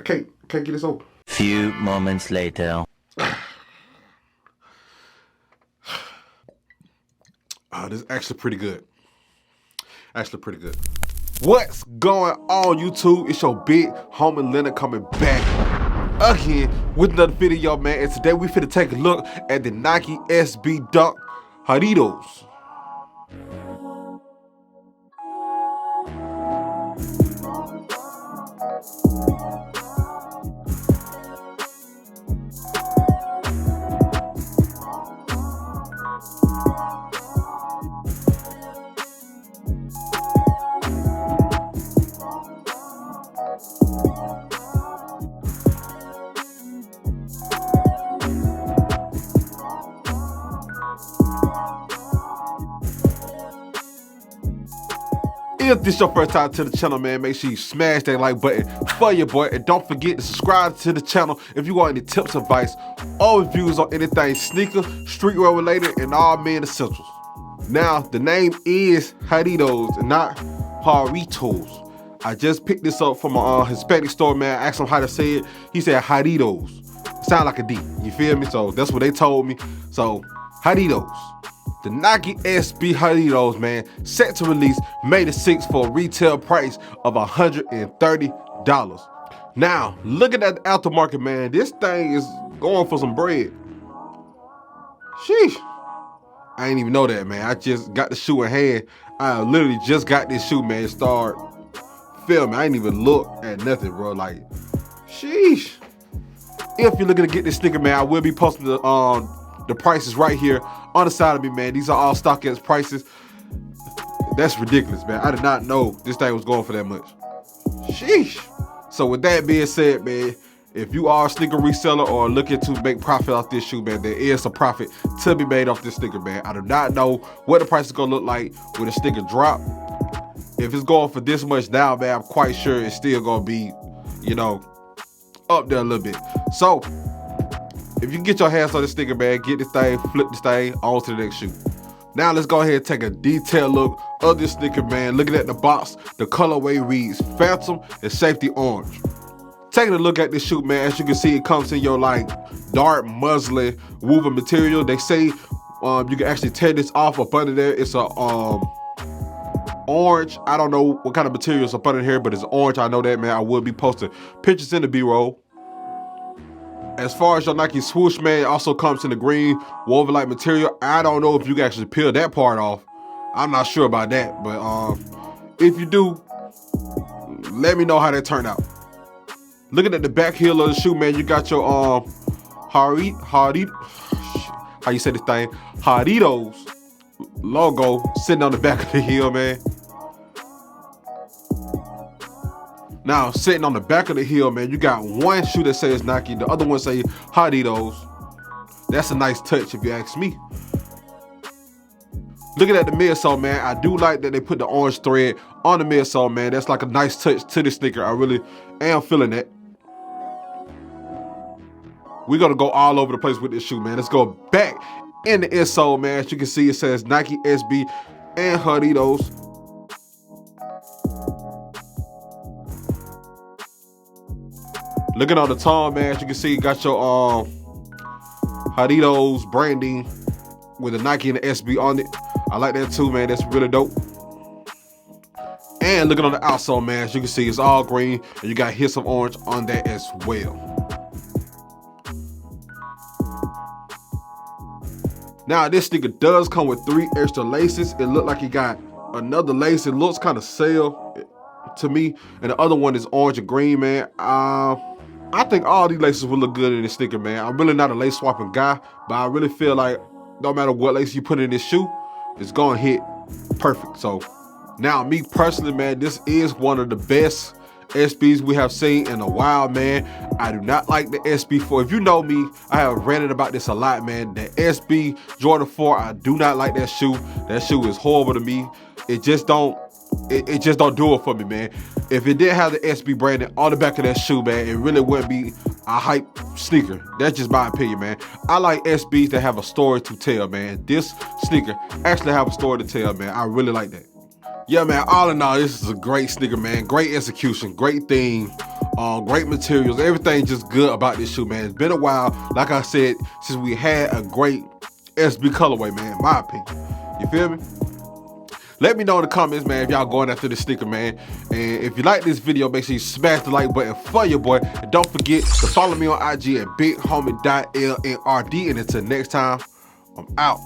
can't get this open. Few moments later. This is actually pretty good. What's going on, YouTube? It's your big homie Leonard coming back again with another video, man. And today we finna take a look at the Nike SB Dunk Jarritos. If this is your first time to the channel, man, make sure you smash that like button for your boy. And don't forget to subscribe to the channel if you want any tips, advice, or reviews on anything sneaker, streetwear related, and all men essentials. Now, the name is Jarritos and not Jarritos. I just picked this up from a Hispanic store, man. I asked him how to say it. He said Jarritos. Sound like a D. You feel me? So that's what they told me. So, Jarritos. The Nike SB Jarritos, man, set to release May the 6th for a retail price of $130. Now, looking at the aftermarket, man, this thing is going for some bread. Sheesh. I ain't even know that, man. I just got the shoe in hand. I literally just got this shoe, man. Start filming. I ain't even look at nothing, bro. Like, sheesh. If you're looking to get this sneaker, man, I will be posting the prices right here on the side of me, man. These are all StockX prices. That's ridiculous, man. I did not know this thing was going for that much. Sheesh. So with that being said, man, if you are a sneaker reseller or looking to make profit off this shoe, man, there is a profit to be made off this sneaker, man. I do not know what the price is gonna look like when a sneaker drop. If it's going for this much now, man, I'm quite sure it's still gonna be, you know, up there a little bit. So if you can get your hands on this sneaker, man, get this thing, flip this thing on to the next shoe. Now let's go ahead and take a detailed look of this sneaker, man. Looking at the box, the colorway reads Phantom and Safety Orange. Taking a look at this shoe, man, as you can see, it comes in your like dark muslin woven material. They say you can actually tear this off up under there. It's a orange. I don't know what kind of material is up under here, but it's orange. I know that, man. I will be posting pictures in the B-roll. As far as your Nike swoosh, man, it also comes in the green woven-like material. I don't know if you can actually peel that part off. I'm not sure about that, but if you do, let me know how that turned out. Looking at the back heel of the shoe, man, you got your how you say this thing, Jarritos logo sitting on the back of the heel, man. Now, sitting on the back of the heel, man, you got one shoe that says Nike, the other one say Jarritos. That's a nice touch if you ask me. Looking at the midsole, man, I do like that they put the orange thread on the midsole, man. That's like a nice touch to the sneaker. I really am feeling that. We're gonna go all over the place with this shoe, man. Let's go back in the insole, man. As you can see, it says Nike SB and Jarritos. Looking on the tongue, man, as you can see, you got your Jarritos branding with the Nike and the SB on it. I like that too, man. That's really dope. And looking on the outsole, man, as you can see, it's all green, and you got hits of orange on that as well. Now, this sneaker does come with 3 extra laces. It looked like you got another lace. It looks kind of sail to me, and the other one is orange and green, man. I think all these laces will look good in this sneaker, man. I'm really not a lace swapping guy, but I really feel like no matter what lace you put in this shoe, it's gonna hit perfect. So now, me personally, man, this is one of the best SBs we have seen in a while, man. I do not like the SB4. If you know me, I have ranted about this a lot, man. The SB Jordan 4, I do not like that shoe. That shoe is horrible to me. It just don't do it for me, man. If it didn't have the SB branding on the back of that shoe, man, it really wouldn't be a hype sneaker. That's just my opinion, man. I like SBs that have a story to tell, man. This sneaker actually have a story to tell, man. I really like that. Yeah, man, all in all, this is a great sneaker, man. Great execution, great theme. Great materials, everything just good about this shoe, man. It's been a while, like I said, since we had a great SB colorway, man, in my opinion. You feel me? Let me know in the comments, man, if y'all going after this sneaker, man. And if you like this video, make sure you smash the like button for your boy. And don't forget to follow me on IG at bighomie.lnrd. And until next time, I'm out.